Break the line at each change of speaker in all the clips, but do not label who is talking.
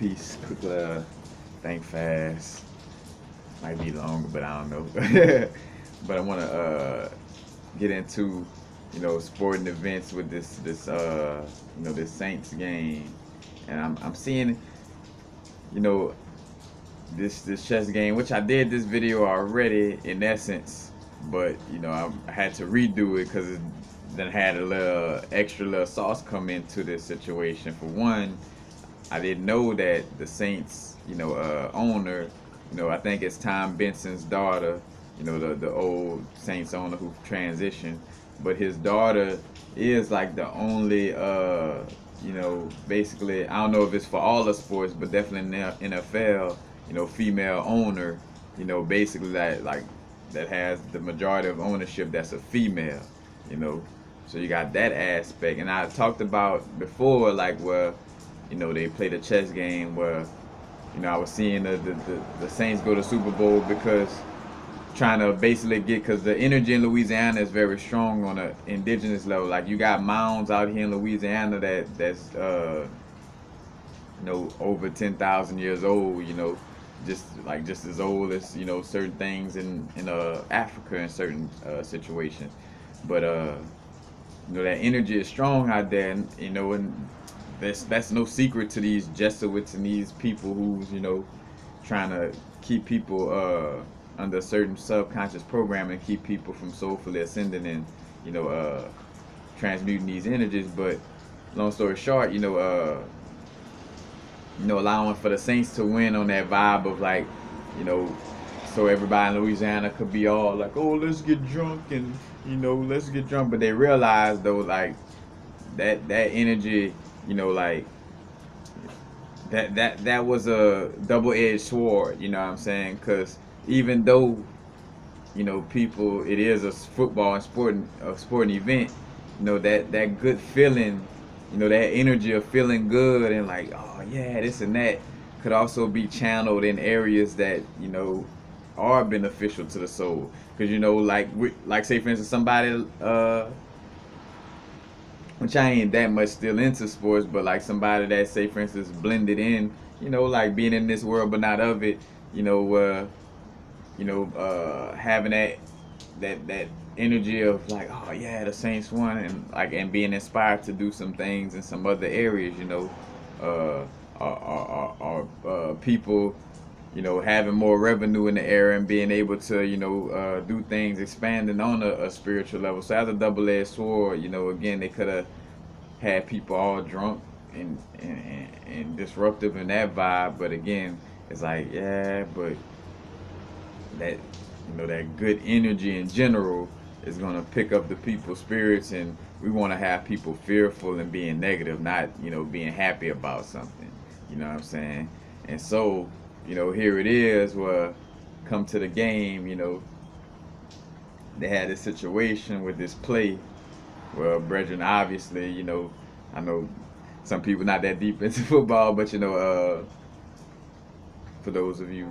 Peace. Quick think fast. Might be longer, but I don't know. But I want to get into, sporting events with this Saints game, and I'm seeing, you know, this chess game, which I did this video already in essence, but I had to redo it because it then had a little extra little sauce come into this situation. For one, I didn't know that the Saints, owner, I think it's Tom Benson's daughter, the old Saints owner who transitioned, but his daughter is like the only, basically, I don't know if it's for all the sports, but definitely in the NFL, female owner, basically that has the majority of ownership that's a female, you know. So you got that aspect, and I talked about before, like where they played a chess game where, I was seeing the Saints go to Super Bowl because trying to basically get, because the energy in Louisiana is very strong on the indigenous level. Like you got mounds out here in Louisiana that's over 10,000 years old. Just as old as certain things in Africa in certain situations. But that energy is strong out there, and that's no secret to these Jesuits and these people who's trying to keep people under a certain subconscious program and keep people from soulfully ascending and transmuting these energies. But long story short, allowing for the Saints to win on that vibe of like, so everybody in Louisiana could be all like, oh, let's get drunk and let's get drunk. But they realize though, like that energy, like that was a double-edged sword. You know what I'm saying? Because even though people, it is a football and sporting event, that good feeling, that energy of feeling good and like, oh yeah, this and that could also be channeled in areas that are beneficial to the soul. Because like say for instance somebody which I ain't that much still into sports, but like somebody that say for instance blended in, like being in this world but not of it, having that energy of like, oh yeah, the Saints won, and being inspired to do some things in some other areas, people, having more revenue in the area and being able to, do things, expanding on a spiritual level. So as a double-edged sword, again, they could have had people all drunk and disruptive in that vibe, but again, it's like, yeah, but that that good energy in general is gonna pick up the people's spirits, and we want to have people fearful and being negative, not being happy about something. You know what I'm saying? And so here it is. Where come to the game, they had this situation with this play. Well, brethren, obviously, I know some people not that deep into football, but for those of you.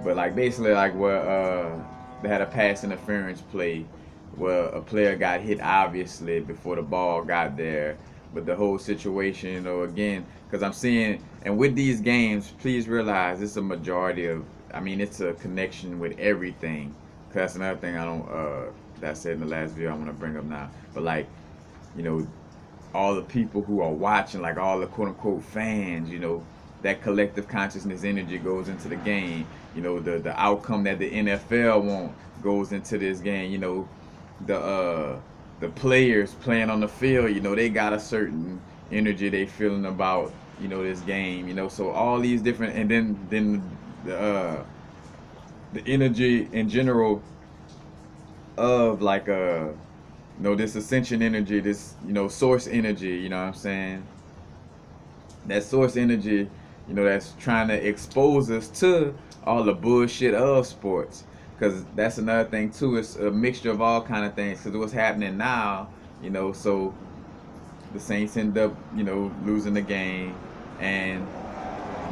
But like basically like where they had a pass interference play where a player got hit obviously before the ball got there. But the whole situation, again, because I'm seeing, and with these games, please realize it's a majority of, I mean, it's a connection with everything. Cause that's another thing I don't, that I said in the last video I want to bring up now. But like, all the people who are watching, like all the quote unquote fans, that collective consciousness energy goes into the game. The outcome that the NFL want goes into this game. The players playing on the field, they got a certain energy they feeling about, this game. So all these different, and then the energy in general of like this ascension energy, this source energy. You know what I'm saying? That source energy, that's trying to expose us to all the bullshit of sports. Because that's another thing too. It's a mixture of all kind of things. Because what's happening now, so the Saints end up, losing the game, and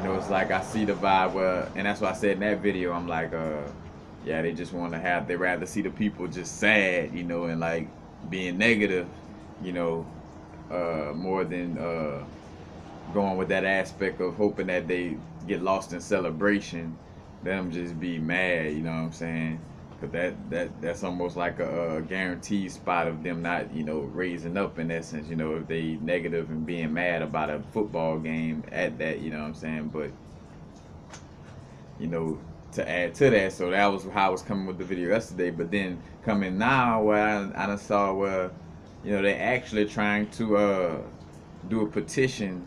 it's like I see the vibe where, and that's what I said in that video. I'm like, yeah, they just want to have, they rather see the people just sad, and like being negative, more than going with that aspect of hoping that they get lost in celebration, them just be mad. You know what I'm saying? Cause that's almost like a guaranteed spot of them not, you know, raising up in essence. You know, if they negative and being mad about a football game at that. You know what I'm saying? But you know, to add to that, so that was how I was coming with the video yesterday. But then coming now, where I done saw where, you know, they actually trying to do a petition,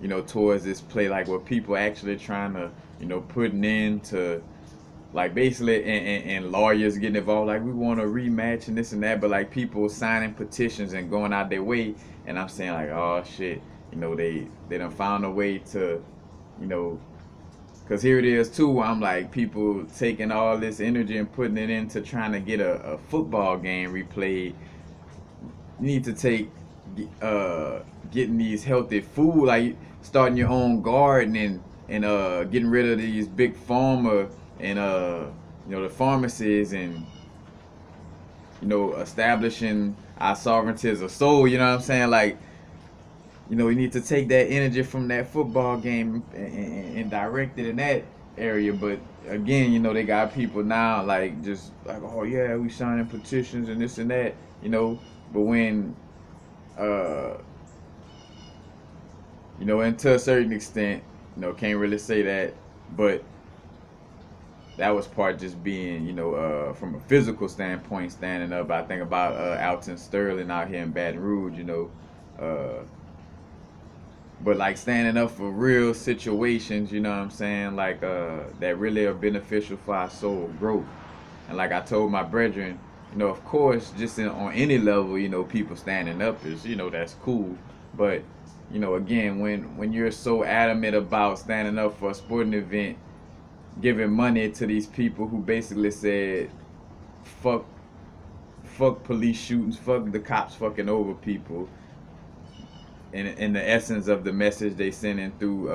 you know, towards this play, like where people actually trying to, you know, putting into like basically and lawyers getting involved, like we want a rematch and this and that, but like people signing petitions and going out their way, and I'm saying like, oh shit, you know, they done found a way to, you know, because here it is too. I'm like, people taking all this energy and putting it into trying to get a football game replayed. You need to take getting these healthy food, like starting your own garden and getting rid of these big pharma and you know, the pharmacies, and you know, establishing our sovereignty as a soul. You know what I'm saying? Like, you know, we need to take that energy from that football game and direct it in that area. But again, you know, they got people now like just like, oh yeah, we signing petitions and this and that, you know. But when, uh, you know, and to a certain extent, you know, can't really say that, but that was part just being, you know, from a physical standpoint, standing up. I think about Alton Sterling out here in Baton Rouge, you know. But like standing up for real situations, you know what I'm saying, like that really are beneficial for our soul growth. And like I told my brethren, you know, of course, just on any level, you know, people standing up is, you know, that's cool. But you know, again, when you're so adamant about standing up for a sporting event, giving money to these people who basically said, fuck, fuck police shootings, fuck the cops fucking over people, in the essence of the message they sending through,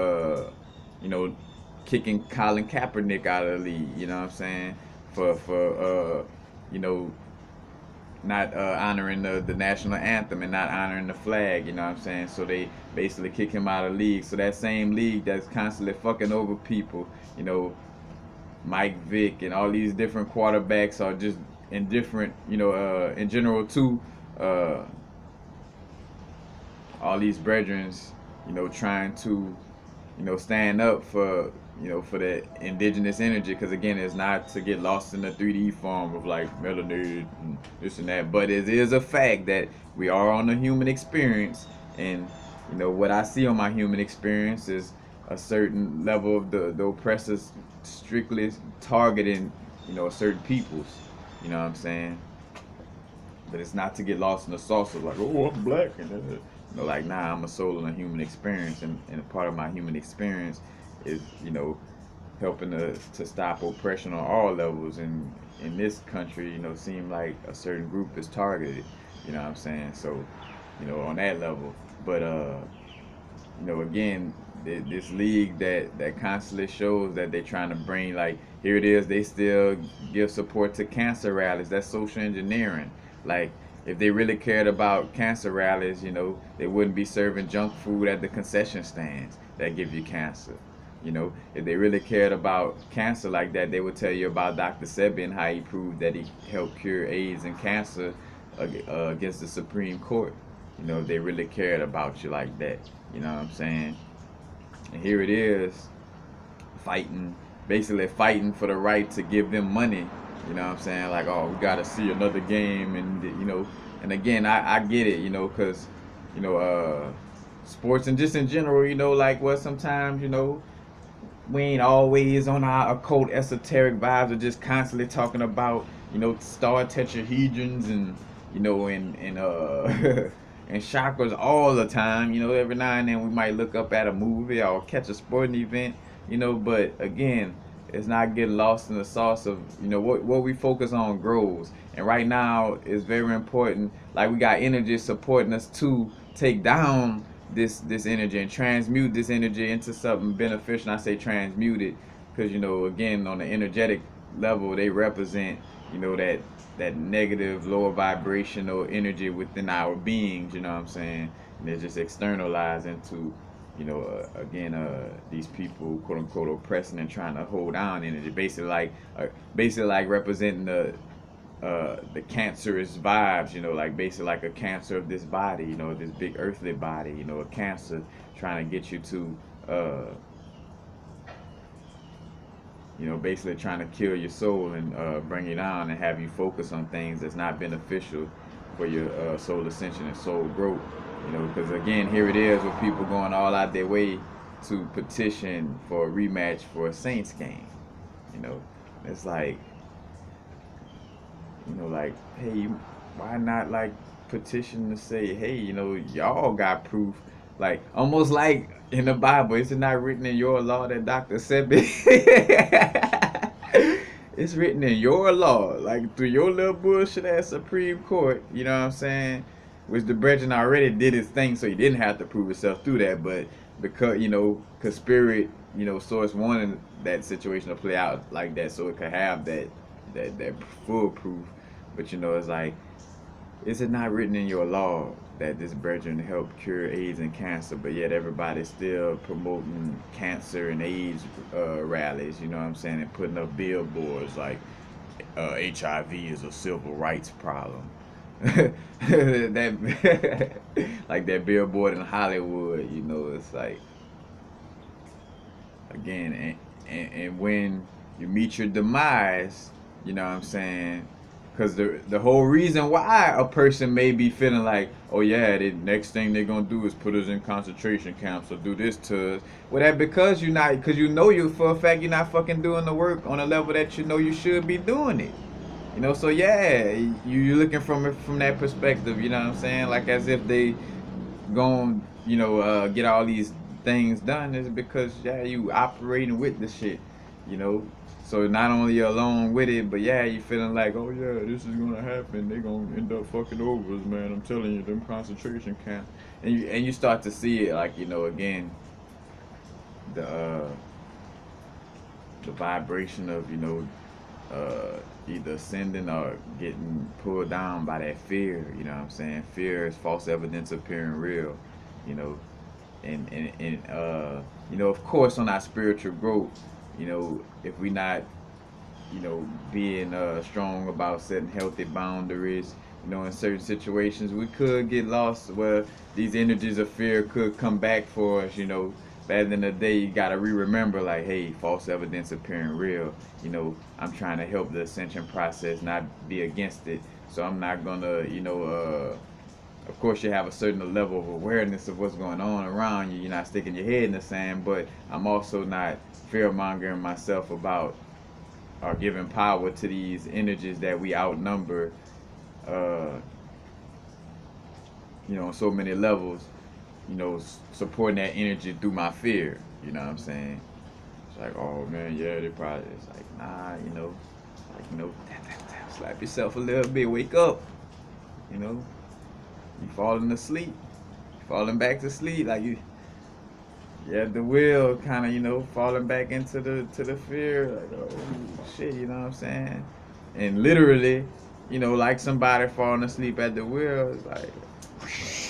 you know, kicking Colin Kaepernick out of the league. You know what I'm saying? For you know, not honoring the national anthem and not honoring the flag. You know what I'm saying? So they basically kick him out of the league. So that same league that's constantly fucking over people, you know, Mike Vick and all these different quarterbacks are just in different, you know, in general too. All these brethrens, you know, trying to, you know, stand up for, you know, for that indigenous energy. Because again, it's not to get lost in the 3D form of like melanated and this and that, but it is a fact that we are on a human experience. And you know, what I see on my human experience is a certain level of the oppressors strictly targeting, you know, certain peoples. You know what I'm saying? But it's not to get lost in the sauce of like, oh, I'm black, and you know, like, nah, I'm a soul in a human experience, and a part of my human experience is, you know, helping to stop oppression on all levels. And in this country, you know, seem like a certain group is targeted. You know what I'm saying? So, you know, on that level. But you know, again, this league that constantly shows that they're trying to bring, like, here it is, they still give support to cancer rallies. That's social engineering. Like, if they really cared about cancer rallies, you know, they wouldn't be serving junk food at the concession stands that give you cancer. You know, if they really cared about cancer like that, they would tell you about Dr. Sebi and how he proved that he helped cure AIDS and cancer against the Supreme Court. You know, if they really cared about you like that. You know what I'm saying? And here it is, fighting, basically fighting for the right to give them money. You know what I'm saying? Like, oh, we got to see another game. And, you know, and again, I get it, you know, because, you know, sports and just in general, you know, like, well, sometimes, you know, we ain't always on our occult esoteric vibes of just constantly talking about, you know, star tetrahedrons and, you know, and and chakras all the time. You know, every now and then we might look up at a movie or catch a sporting event, you know, but again, it's not getting lost in the sauce of, you know, what we focus on grows. And right now it's very important, like, we got energy supporting us to take down this energy and transmute this energy into something beneficial. And I say transmute it because, you know, again, on the energetic level, they represent, you know, that negative, lower vibrational energy within our beings. You know what I'm saying? And they're just externalized into, again, these people, quote unquote, oppressing and trying to hold down energy, basically like representing the cancerous vibes, like basically like a cancer of this body, this big earthly body, a cancer trying to get you to, basically trying to kill your soul and bring you down and have you focus on things that's not beneficial for your soul ascension and soul growth. Because again, here it is with people going all out their way to petition for a rematch for a Saints game. It's like, like, hey, why not like petition to say, hey, y'all got proof, like almost like in the Bible, is it not written in your law that Dr. Sebi? It's written in your law, like through your little bullshit ass Supreme Court, you know what I'm saying? Which the brethren already did his thing, so he didn't have to prove himself through that. But because cause Spirit, Source wanted that situation to play out like that, so it could have that full proof. But it's like, is it not written in your law that this brethren helped cure AIDS and cancer, but yet everybody's still promoting cancer and AIDS rallies, you know what I'm saying, and putting up billboards like HIV is a civil rights problem. That like that billboard in Hollywood, it's like, again, and when you meet your demise, you know what I'm saying, because the whole reason why a person may be feeling like, oh yeah, the next thing they're gonna do is put us in concentration camps or do this to us, well, that because you for a fact you're not fucking doing the work on a level that you should be doing it. So yeah, you're looking from it from that perspective, you know what I'm saying? Like as if they gon' get all these things done, is because yeah, you operating with the shit, you know. So not only you're alone with it, but yeah, you feeling like, oh yeah, this is gonna happen. They gonna end up fucking over us, man. I'm telling you, them concentration camps, and you start to see it like again, the the vibration of either ascending or getting pulled down by that fear. You know what I'm saying? Fear is false evidence appearing real. You know, and of course on our spiritual growth, if we not being strong about setting healthy boundaries, in certain situations we could get lost where these energies of fear could come back for us. But at the end of the day, you gotta remember, like, hey, false evidence appearing real. I'm trying to help the ascension process, not be against it. So I'm not gonna, of course, you have a certain level of awareness of what's going on around you. You're not sticking your head in the sand, but I'm also not fear mongering myself about or giving power to these energies that we outnumber, on so many levels. Supporting that energy through my fear. You know what I'm saying? It's like, oh man, yeah, they probably. It's like, nah, slap yourself a little bit, wake up. You falling asleep, falling back to sleep, like you have the will kind of, falling back into the fear, like, oh shit, you know what I'm saying? And literally, like somebody falling asleep at the wheel, it's like oh shit.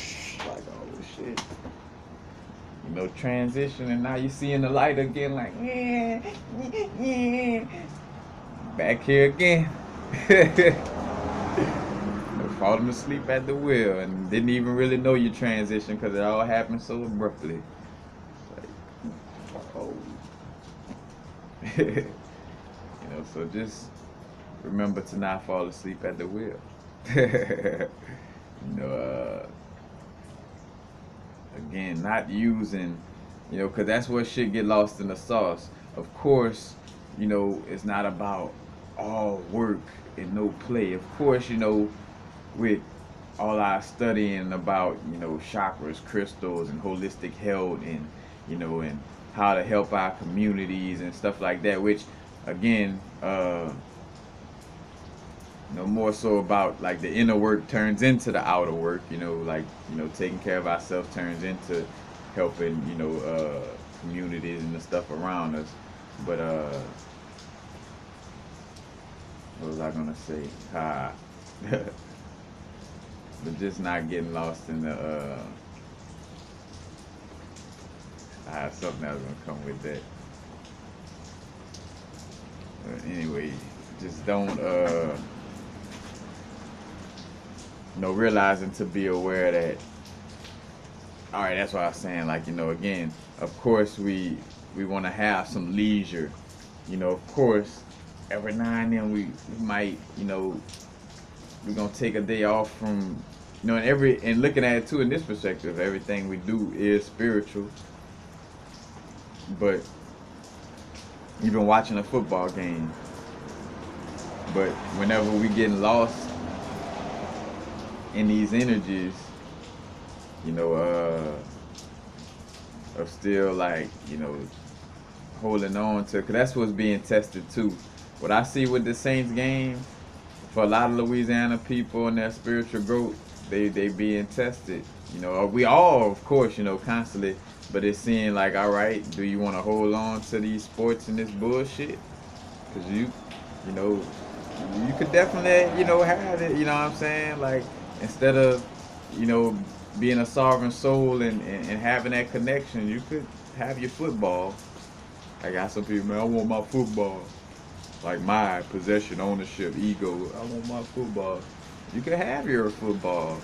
Transition, and now you seeing the light again, like back here again. Falling asleep at the wheel and didn't even really know your transition because it all happened so abruptly. Like, oh. So just remember to not fall asleep at the wheel. Again, not using, because that's where shit get lost in the sauce. Of course, it's not about all work and no play. Of course, with all our studying about, chakras, crystals, and holistic health, and, and how to help our communities and stuff like that, which, again, more so about like the inner work turns into the outer work, taking care of ourselves turns into helping, communities and the stuff around us. But what was I gonna say? But just not getting lost in the I have something that was gonna come with that. But anyway, just don't realizing to be aware that, all right, that's what I was saying, like, again, of course we want to have some leisure, of course every now and then we might, we're gonna take a day off from, and looking at it too in this perspective, everything we do is spiritual. But even watching a football game, but whenever we getting lost in these energies, of still, like, holding on to, because that's what's being tested too. What I see with the Saints game, for a lot of Louisiana people and their spiritual growth, they being tested. We all, of course, constantly, but it's seeing like, all right, do you want to hold on to these sports and this bullshit? Because you could definitely, have it, you know what I'm saying? Like, instead of, being a sovereign soul and having that connection, you could have your football. I got some people, man, I want my football. Like my possession, ownership, ego, I want my football. You could have your football,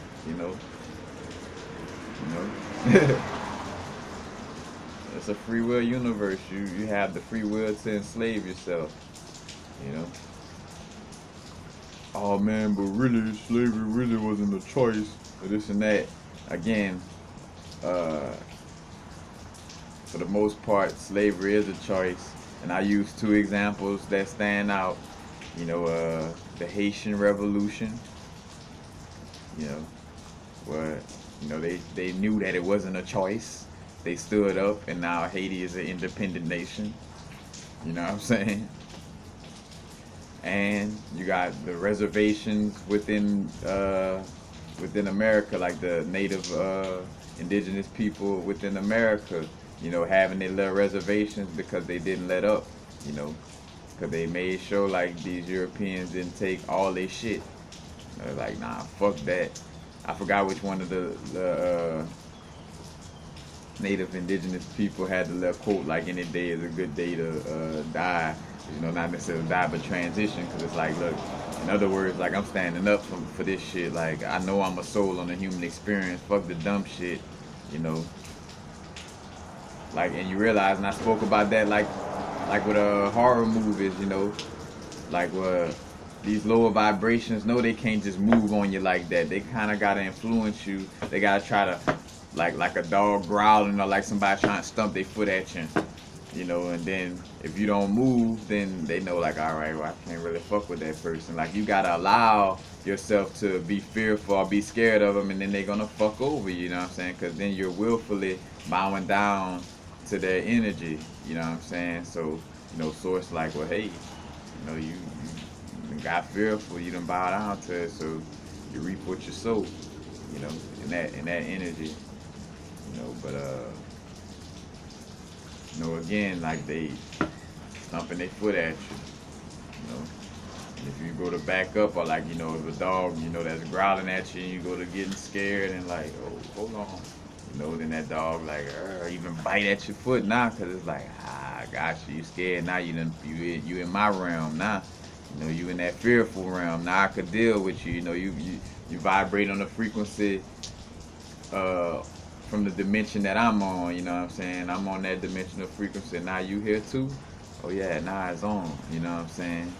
It's a free will universe. You have the free will to enslave yourself, Oh man, but really slavery really wasn't a choice, or this and that. Again, for the most part, slavery is a choice. And I use two examples that stand out. The Haitian Revolution, where, they knew that it wasn't a choice. They stood up, and now Haiti is an independent nation. You know what I'm saying? And you got the reservations within America, like the native indigenous people within America, having their little reservations because they didn't let up, because they made sure like these Europeans didn't take all their shit. They're like, nah, fuck that. I forgot which one of the native indigenous people had the little quote, like, any day is a good day to die. Not necessarily die, but transition, because it's like, look, in other words, like, I'm standing up for this shit. Like, I know I'm a soul on the human experience. Fuck the dumb shit, Like, and you realize, and I spoke about that, like with horror movies, like these lower vibrations, no, they can't just move on you like that. They kind of gotta influence you. They gotta try to, like a dog growling, or like somebody trying to stump their foot at you. And then if you don't move, then they know, like, all right, well, I can't really fuck with that person. Like, you gotta allow yourself to be fearful or be scared of them, and then they're gonna fuck over you, you know what I'm saying? Because then you're willfully bowing down to their energy, you know what I'm saying? So, Source like, well, hey, you got fearful, you done bow down to it, so you reap what you sow, in that energy, but again, like, they stomping their foot at you, And if you go to back up, or like, if a dog, that's growling at you, and you go to getting scared and like, oh, hold on, then that dog like, even bite at your foot now, cause it's like, I got you, you scared now, you in my realm now, you in that fearful realm now. I could deal with you, you vibrate on the frequency, from the dimension that I'm on, you know what I'm saying? I'm on that dimensional frequency. Now you here too? Oh yeah, now it's on, you know what I'm saying?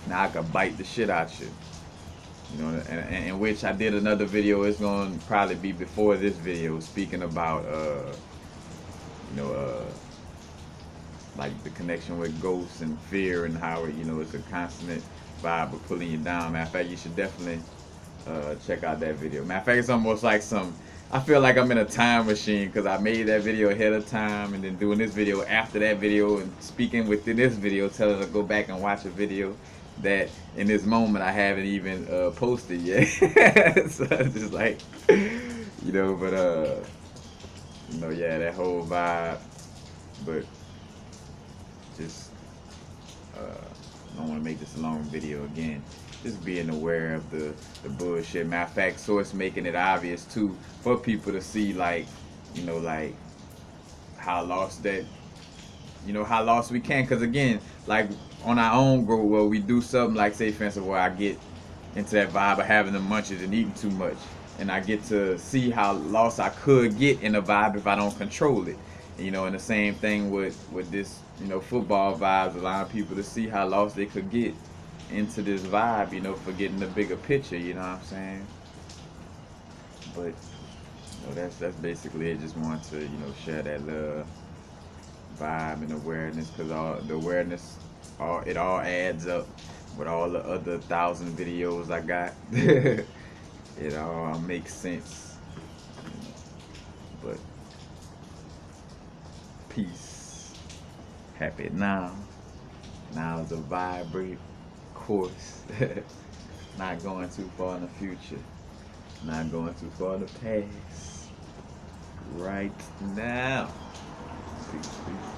Now I could bite the shit out you. And in which I did another video. It's going to probably be before this video, speaking about, like the connection with ghosts and fear, and how it's a constant vibe of pulling you down. Matter of fact, you should definitely check out that video. Matter of fact, it's almost like I feel like I'm in a time machine, because I made that video ahead of time, and then doing this video after that video, and speaking within this video, telling her to go back and watch a video that in this moment I haven't even posted yet. So it's just like, but yeah, that whole vibe. But just I don't want to make this a long video again. Just being aware of the bullshit. Matter of fact, Source making it obvious too for people to see, like, like how lost that, how lost we can. Because again, like on our own growth, where we do something like, say, for instance, where I get into that vibe of having the munchies and eating too much, and I get to see how lost I could get in a vibe if I don't control it. And the same thing with this, football vibes, allowing people to see how lost they could get into this vibe, forgetting the bigger picture. You know what I'm saying? But that's basically it. Just want to share that love, vibe, and awareness, because all the awareness, it all adds up with all the other 1,000 videos I got. It all makes sense. But peace, happy now. Now is a vibrate course. Not going too far in the future. Not going too far in the past. Right now. Peace, peace.